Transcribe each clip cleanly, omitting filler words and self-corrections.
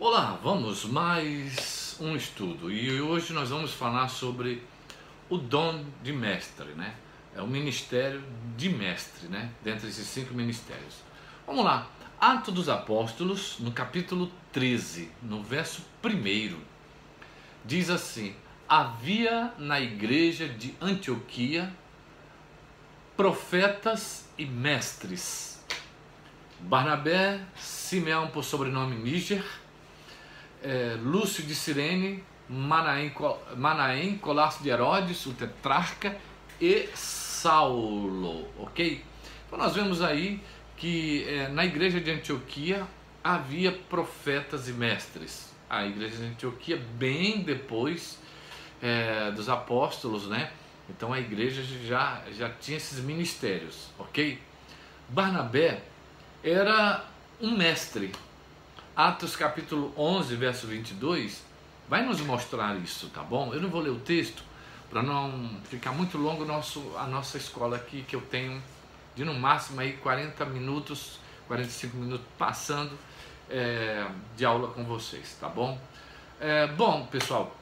Olá, vamos mais um estudo e hoje nós vamos falar sobre o dom de mestre, né? É o ministério de mestre, né? Dentre esses 5 ministérios. Vamos lá, Atos dos Apóstolos, no capítulo 13, no verso 1, diz assim: havia na igreja de Antioquia profetas e mestres, Barnabé, Simeão por sobrenome Níger, Lúcio de Cirene, Manaém, Colácio de Herodes, o tetrarca, e Saulo, ok? Então nós vemos aí que na igreja de Antioquia havia profetas e mestres. A igreja de Antioquia bem depois dos apóstolos, né? Então a igreja já tinha esses ministérios, ok? Barnabé era um mestre. Atos capítulo 11, verso 22, vai nos mostrar isso, tá bom? Eu não vou ler o texto, para não ficar muito longo a nossa escola aqui, que eu tenho de no máximo aí 40 minutos, 45 minutos passando de aula com vocês, tá bom? Bom, pessoal,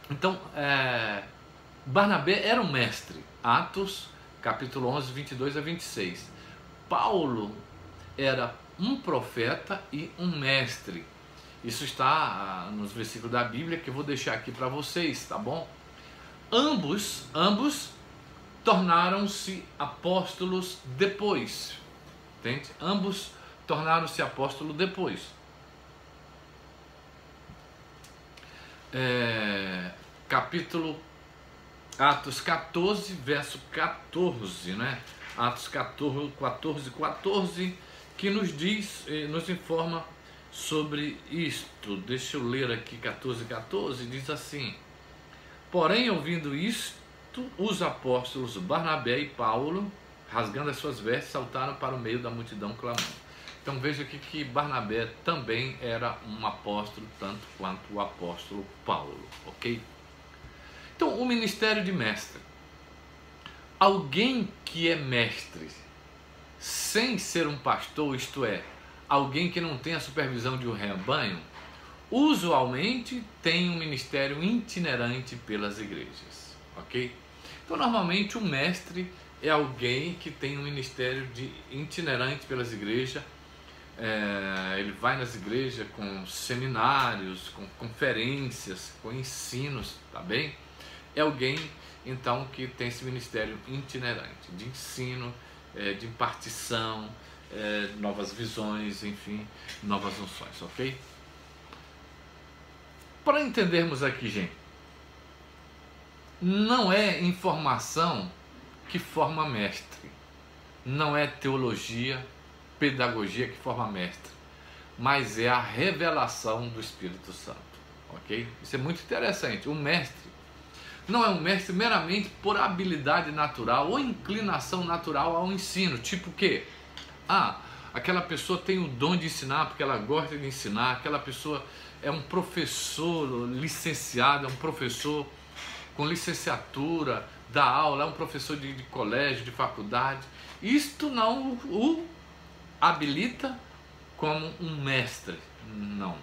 então, Barnabé era um mestre. Atos capítulo 11, 22 a 26. Paulo era um profeta e um mestre. Isso está nos versículos da Bíblia que eu vou deixar aqui para vocês, tá bom? Ambos tornaram-se apóstolos depois, entende? Ambos tornaram-se apóstolos depois. Atos 14, verso 14, né? Atos 14, que nos diz, nos informa sobre isto. Deixa eu ler aqui 14, diz assim: porém, ouvindo isto, os apóstolos Barnabé e Paulo, rasgando as suas vestes, saltaram para o meio da multidão clamando. Então veja aqui que Barnabé também era um apóstolo, tanto quanto o apóstolo Paulo, ok? Então, o ministério de mestre. Alguém que é mestre sem ser um pastor, isto é, alguém que não tem a supervisão de um rebanho, usualmente tem um ministério itinerante pelas igrejas, ok? Então, normalmente, o mestre é alguém que tem um ministério itinerante pelas igrejas. Ele vai nas igrejas com seminários, com conferências, com ensinos, tá bem? É alguém, então, que tem esse ministério itinerante, de ensino, de impartição, novas visões, enfim, novas unções, ok? Para entendermos aqui, gente, não é informação que forma mestre, não é teologia, pedagogia que forma mestre, mas é a revelação do Espírito Santo, ok? Isso é muito interessante. O mestre não é um mestre meramente por habilidade natural ou inclinação natural ao ensino. Tipo o quê? Aquela pessoa tem o dom de ensinar porque ela gosta de ensinar, aquela pessoa é um professor licenciado, é um professor com licenciatura, dá aula, é um professor de colégio, de faculdade. Isto não o habilita como um mestre, não.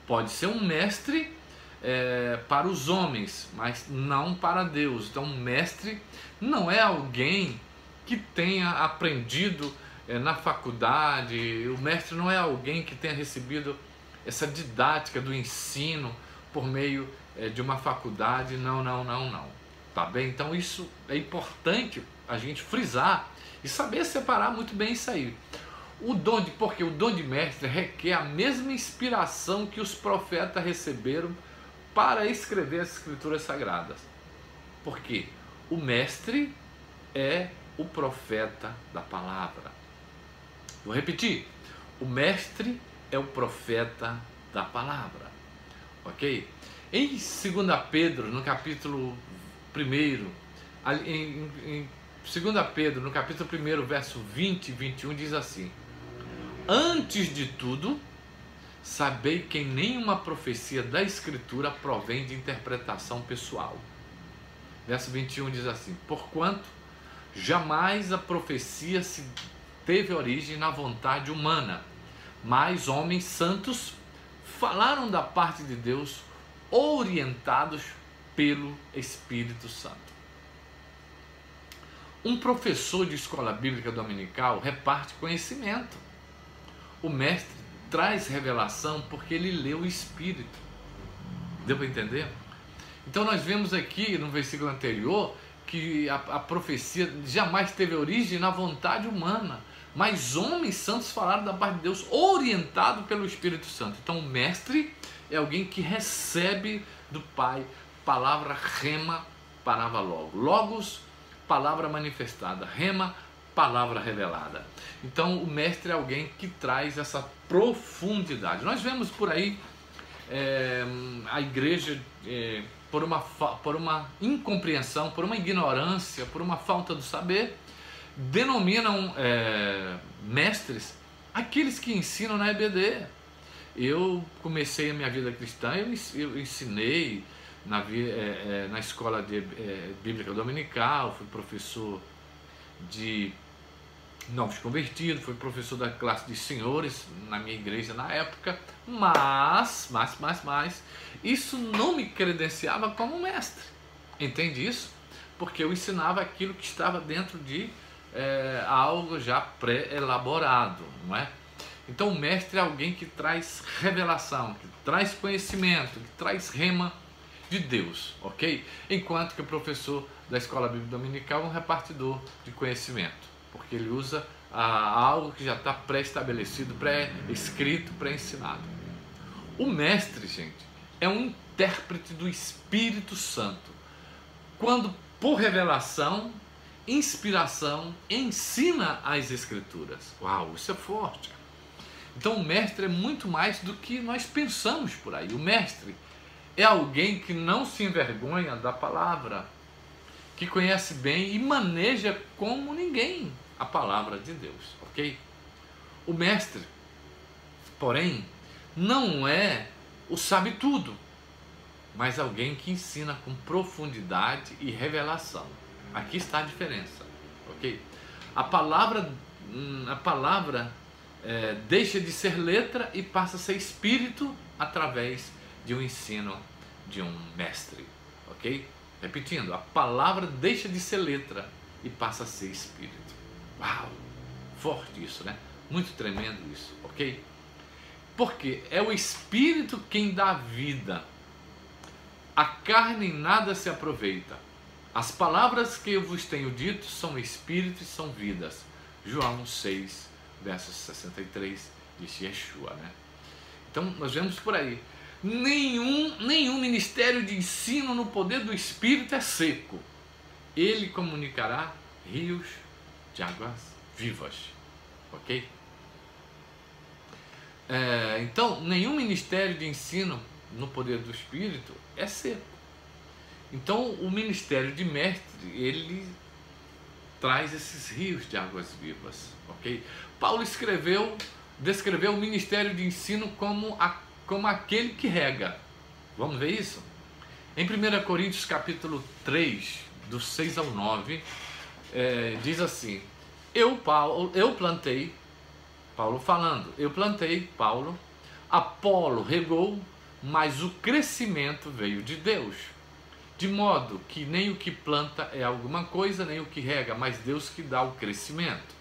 Pode ser um mestre para os homens, mas não para Deus. Então, um mestre não é alguém que tenha aprendido na faculdade, o mestre não é alguém que tenha recebido essa didática do ensino por meio de uma faculdade, não. Tá bem? Então, isso é importante a gente frisar e saber separar muito bem isso aí. Porque o dom de mestre requer a mesma inspiração que os profetas receberam para escrever as escrituras sagradas. Porque o mestre é o profeta da palavra. Vou repetir. O mestre é o profeta da palavra. Ok? Em 2 Pedro, no capítulo 1, em 2 Pedro, no capítulo 1, verso 20 e 21, diz assim: antes de tudo, sabei que nenhuma profecia da Escritura provém de interpretação pessoal. Verso 21 diz assim: porquanto jamais a profecia se teve origem na vontade humana, mas homens santos falaram da parte de Deus, orientados pelo Espírito Santo. Um professor de escola bíblica dominical reparte conhecimento. O mestre traz revelação porque ele lê o Espírito. Deu para entender? Então nós vemos aqui no versículo anterior que a profecia jamais teve origem na vontade humana, mas homens santos falaram da parte de Deus, orientado pelo Espírito Santo. Então o mestre é alguém que recebe do Pai palavra rema, palavra logo. Logos, palavra manifestada. Rema, palavra revelada. Então o mestre é alguém que traz essa profundidade. Nós vemos por aí a igreja, por uma incompreensão, por uma ignorância, por uma falta de saber, denominam mestres aqueles que ensinam na EBD. Eu comecei a minha vida cristã, eu ensinei na escola bíblica dominical, fui professor de novos convertidos, fui professor da classe de senhores na minha igreja na época, mas isso não me credenciava como mestre. Entende isso? Porque eu ensinava aquilo que estava dentro de algo já pré-elaborado, não é? Então o mestre é alguém que traz revelação, que traz conhecimento, que traz rema de Deus, ok? Enquanto que o professor da escola bíblica dominical é um repartidor de conhecimento, porque ele usa algo que já está pré-estabelecido, pré-escrito, pré-ensinado. O mestre, gente, é um intérprete do Espírito Santo, quando por revelação, inspiração, ensina as Escrituras. Uau, isso é forte. Então o mestre é muito mais do que nós pensamos por aí. O mestre é alguém que não se envergonha da palavra, que conhece bem e maneja como ninguém a palavra de Deus, ok? O mestre, porém, não é o sabe-tudo, mas alguém que ensina com profundidade e revelação. Aqui está a diferença, ok? A palavra deixa de ser letra e passa a ser espírito através de um ensino de um mestre, ok? Repetindo, a palavra deixa de ser letra e passa a ser espírito. Uau, forte isso, né? Muito tremendo isso, ok? Porque é o espírito quem dá vida. A carne em nada se aproveita. As palavras que eu vos tenho dito são espírito e são vidas. João 6, versos 63, diz Yeshua, né? Então nós vemos por aí. Nenhum ministério de ensino no poder do Espírito é seco. Ele comunicará rios de águas vivas, ok? Então, nenhum ministério de ensino no poder do Espírito é seco. Então, o ministério de mestre, ele traz esses rios de águas vivas, ok? Paulo descreveu o ministério de ensino como aquele que rega. Vamos ver isso? Em 1 Coríntios capítulo 3, do 6 ao 9, diz assim: eu plantei, Paulo falando, eu plantei, Paulo, Apolo regou, mas o crescimento veio de Deus. De modo que nem o que planta é alguma coisa, nem o que rega, mas Deus que dá o crescimento.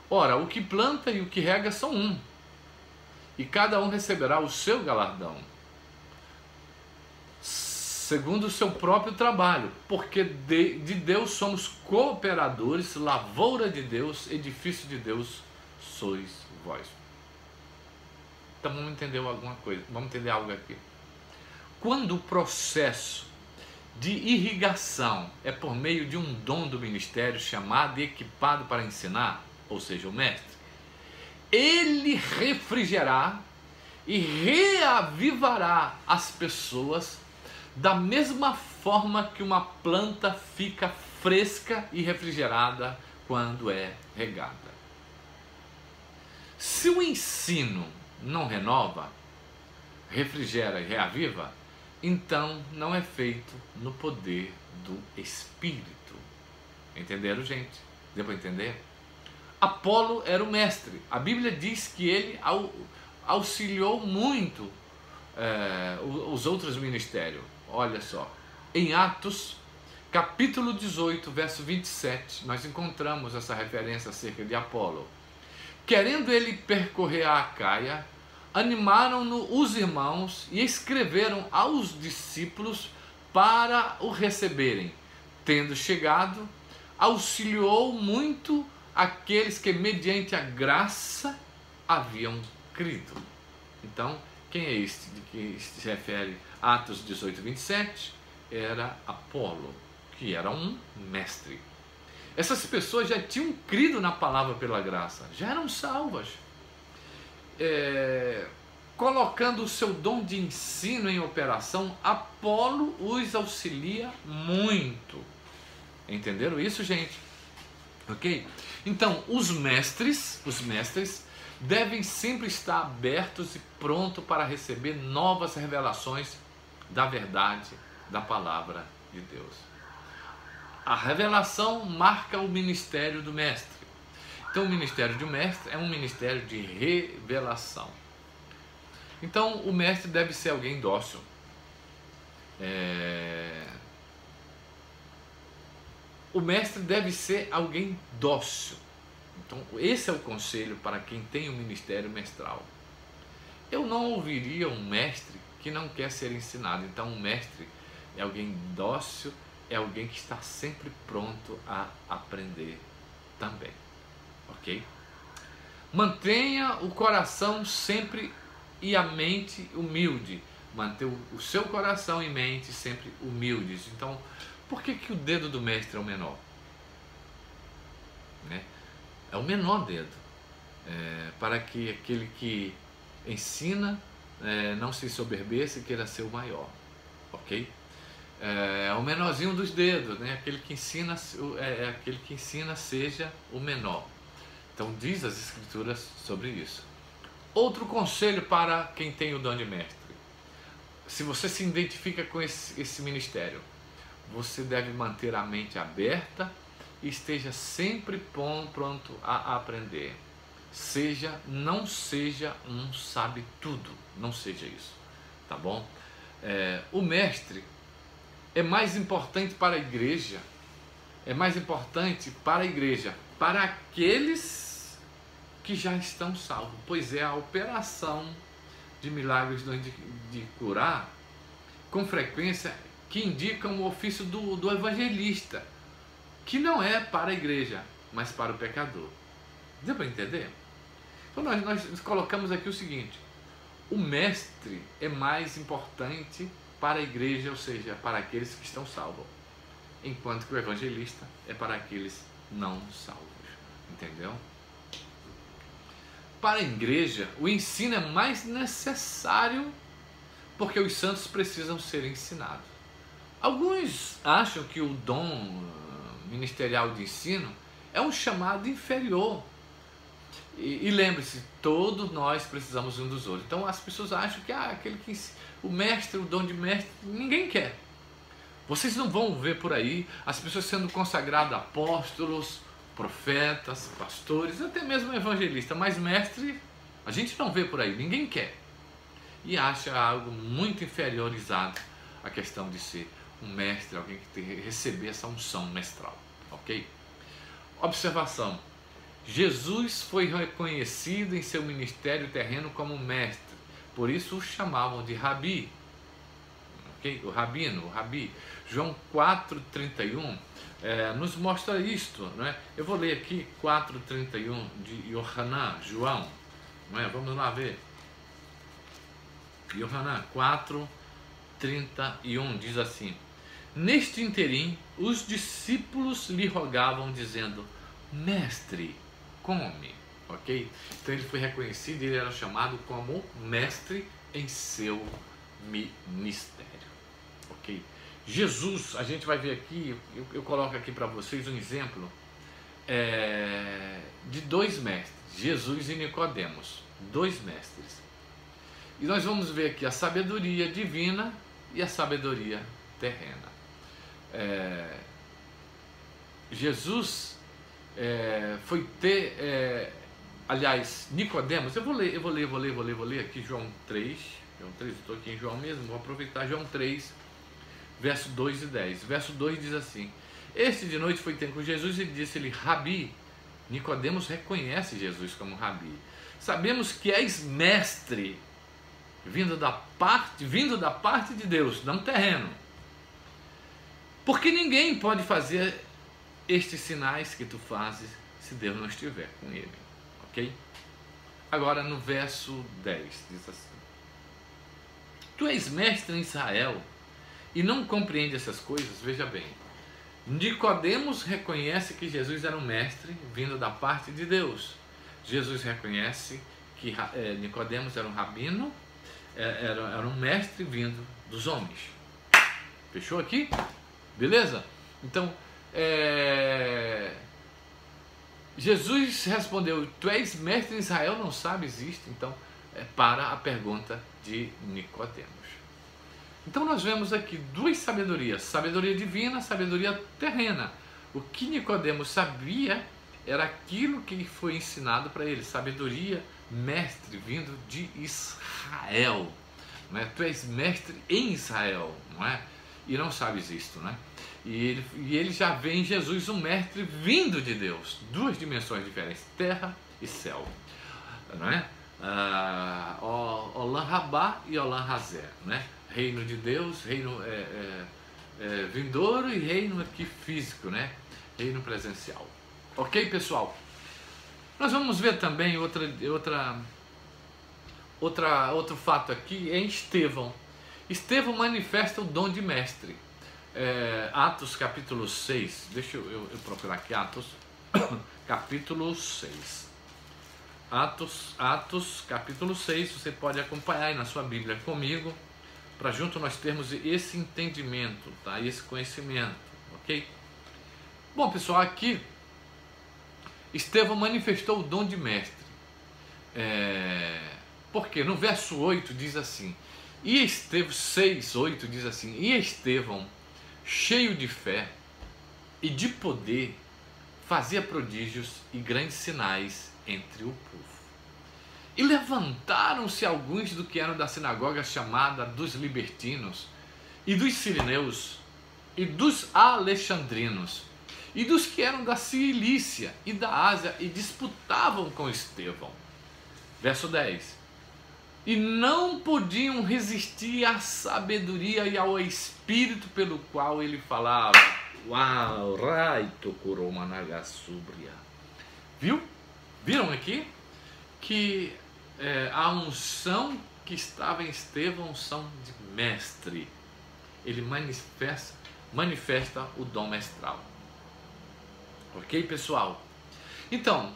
Ora, o que planta e o que rega são um, e cada um receberá o seu galardão, segundo o seu próprio trabalho, porque de Deus somos cooperadores, lavoura de Deus, edifício de Deus sois vós. Então vamos entender alguma coisa, vamos entender algo aqui. Quando o processo de irrigação é por meio de um dom do ministério chamado e equipado para ensinar, ou seja, o mestre, ele refrigerará e reavivará as pessoas da mesma forma que uma planta fica fresca e refrigerada quando é regada. Se o ensino não renova, refrigera e reaviva, então não é feito no poder do Espírito. Entenderam, gente? Deu para entender? Apolo era o mestre. A Bíblia diz que ele, auxiliou muito os outros ministérios. Olha só, em Atos, capítulo 18, verso 27, nós encontramos essa referência acerca de Apolo. Querendo ele percorrer a Acaia, animaram-no os irmãos e escreveram aos discípulos para o receberem. Tendo chegado, auxiliou muito aqueles que, mediante a graça, haviam crido. Então, quem é este de que se refere Atos 18, 27? Era Apolo, que era um mestre. Essas pessoas já tinham crido na palavra pela graça, já eram salvas. Colocando o seu dom de ensino em operação, Apolo os auxilia muito. Entenderam isso, gente? Ok? Então, os mestres devem sempre estar abertos e prontos para receber novas revelações da verdade, da palavra de Deus. A revelação marca o ministério do mestre. Então, o ministério do mestre é um ministério de revelação. Então, o mestre deve ser alguém dócil. O mestre deve ser alguém dócil. Então, esse é o conselho para quem tem o ministério mestral. Eu não ouviria um mestre que não quer ser ensinado. Então, um mestre é alguém dócil, é alguém que está sempre pronto a aprender também. Ok? Mantenha o coração sempre e a mente humilde. Manter o seu coração e mente sempre humildes. Então, por que o dedo do mestre é o menor? É o menor dedo. Para que aquele que ensina não se soberbeça e queira ser o maior. Ok? É o menorzinho dos dedos, né? Aquele que ensina seja o menor. Então diz as escrituras sobre isso. Outro conselho para quem tem o dom de mestre: se você se identifica com esse ministério, você deve manter a mente aberta e esteja sempre pronto a aprender. Não seja um sabe tudo, não seja isso, tá bom? O mestre é mais importante para a igreja, para aqueles que já estão salvos, pois é a operação de milagres de curar, com frequência, que indicam o ofício do evangelista, que não é para a igreja, mas para o pecador. Deu para entender? Então nós colocamos aqui o seguinte: o mestre é mais importante para a igreja, ou seja, para aqueles que estão salvos, enquanto que o evangelista é para aqueles não salvos. Entendeu? Para a igreja, o ensino é mais necessário porque os santos precisam ser ensinados. Alguns acham que o dom ministerial de ensino é um chamado inferior. E lembre-se, todos nós precisamos um dos outros. Então as pessoas acham que o mestre, o dom de mestre, ninguém quer. Vocês não vão ver por aí as pessoas sendo consagradas apóstolos, profetas, pastores, até mesmo evangelista, mas mestre a gente não vê por aí, ninguém quer. E acha algo muito inferiorizado a questão de ser um mestre, alguém que receber essa unção mestral, ok? Observação: Jesus foi reconhecido em seu ministério terreno como mestre, por isso o chamavam de Rabi, ok? O rabino, o Rabi. João 4,31 nos mostra isto, não é? Eu vou ler aqui 4,31 de Yohanan, João, não é? Vamos lá ver. Yohanan 4,31 diz assim: neste interim, os discípulos lhe rogavam, dizendo: mestre, come. Ok? Então ele foi reconhecido, ele era chamado como mestre em seu ministério. Ok? Jesus, a gente vai ver aqui, eu coloco aqui para vocês um exemplo de dois mestres, Jesus e Nicodemos, dois mestres. E nós vamos ver aqui a sabedoria divina e a sabedoria terrena. Jesus foi ter aliás, Nicodemos, eu vou ler aqui João 3, eu estou aqui em João mesmo, vou aproveitar João 3, verso 2 e 10. Verso 2 diz assim: este de noite foi ter com Jesus e disse-lhe, Rabi. Nicodemos reconhece Jesus como Rabi. Sabemos que és mestre, vindo da parte de Deus, não terreno. Porque ninguém pode fazer estes sinais que tu fazes se Deus não estiver com ele. Ok? Agora no verso 10 diz assim: tu és mestre em Israel e não compreende essas coisas? Veja bem, Nicodemos reconhece que Jesus era um mestre vindo da parte de Deus. Jesus reconhece que Nicodemos era um rabino, era um mestre vindo dos homens. Fechou aqui? Beleza? Então, Jesus respondeu, tu és mestre em Israel, não sabes isto? Então, para a pergunta de Nicodemos. Então nós vemos aqui duas sabedorias, sabedoria divina, sabedoria terrena. O que Nicodemos sabia era aquilo que foi ensinado para ele, sabedoria, mestre vindo de Israel. Não é? Tu és mestre em Israel, não é? E não sabes isto, né? E ele já vê em Jesus um mestre vindo de Deus, duas dimensões diferentes, terra e céu, não é? Olam Rabá e Olam Hazé, né? Reino de Deus, reino vindouro e reino aqui físico, né? Reino presencial. Ok, pessoal? Nós vamos ver também outro fato aqui em Estevão. Estevão manifesta o dom de mestre. Atos capítulo 6, deixa eu procurar aqui, Atos capítulo 6. Atos capítulo 6, você pode acompanhar aí na sua Bíblia comigo, para junto nós termos esse entendimento, tá? Esse conhecimento, ok? Bom, pessoal, aqui Estevão manifestou o dom de mestre. Porque no verso 8 diz assim, e Estevão, 6:8 diz assim, e Estevão, cheio de fé e de poder, fazia prodígios e grandes sinais entre o povo. E levantaram-se alguns do que eram da sinagoga chamada dos libertinos, e dos sirineus, e dos alexandrinos, e dos que eram da Cilícia e da Ásia, e disputavam com Estevão. Verso 10. E não podiam resistir à sabedoria e ao espírito pelo qual ele falava. Uau, raito kuromanagassubria. Viram aqui? Que a unção que estava em Estevão, unção de mestre. Ele manifesta o dom mestral. Ok, pessoal? Então,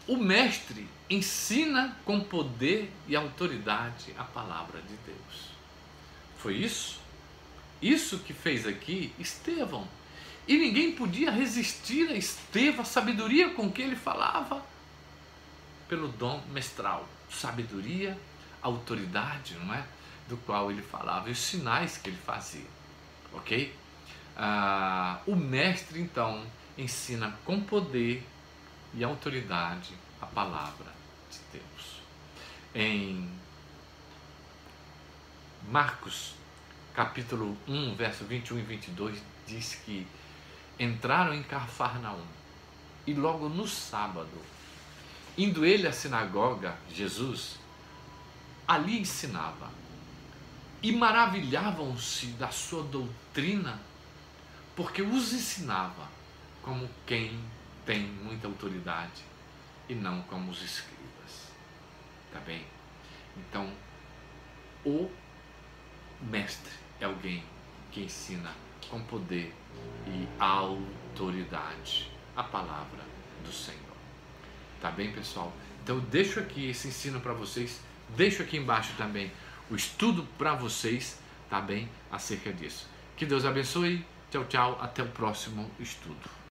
o mestre ensina com poder e autoridade a palavra de Deus. Foi isso que fez aqui Estevão. E ninguém podia resistir a Estevão, a sabedoria com que ele falava, pelo dom mestral, sabedoria, autoridade, não é? Do qual ele falava, e os sinais que ele fazia, ok? O mestre, então, ensina com poder e autoridade a palavra de Deus. Em Marcos, capítulo 1, verso 21 e 22, diz que entraram em Cafarnaum, e logo no sábado, indo ele à sinagoga, Jesus, ali ensinava, e maravilhavam-se da sua doutrina, porque os ensinava como quem tem muita autoridade, e não como os escribas. Tá bem? Então, o mestre é alguém que ensina com poder e autoridade a palavra do Senhor. Tá bem, pessoal? Então eu deixo aqui esse ensino para vocês, deixo aqui embaixo também o estudo para vocês, tá bem? Acerca disso. Que Deus abençoe. Tchau, tchau. Até o próximo estudo.